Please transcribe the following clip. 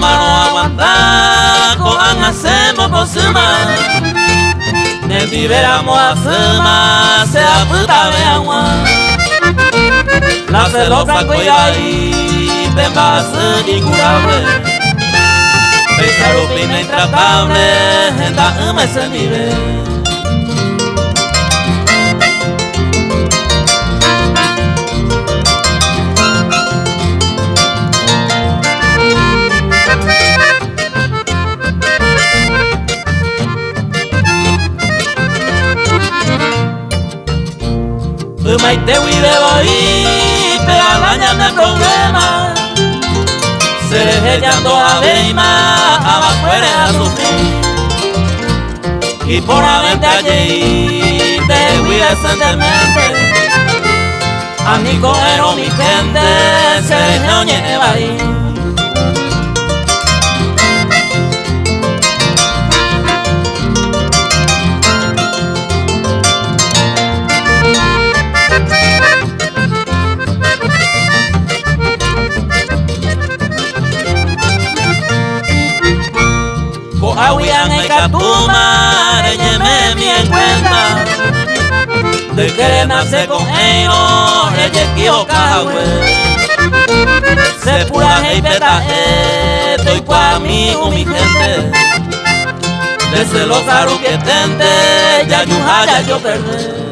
mano aguantar con hacemos por cima. Ne liberamos a cima, se aputa de agua. La celosa cuida y te va a ser incurable. Pesa lo clima intratable, en da ese nivel. Mai te huide voy, te alañan de problemas. Se dejando a Beima, abajo eres a sufrir. Y por haberte allí, te huide decentemente. A mi cojero mi gente, se dejó llevar ahí. Ahuyan en Catuma, reyeme mi en cuenta. De que nace con ellos, reyes quijo cajagüe. Se pura y peta, estoy pa' mí con mi gente. De celosa rupitiente, ya yo perdí.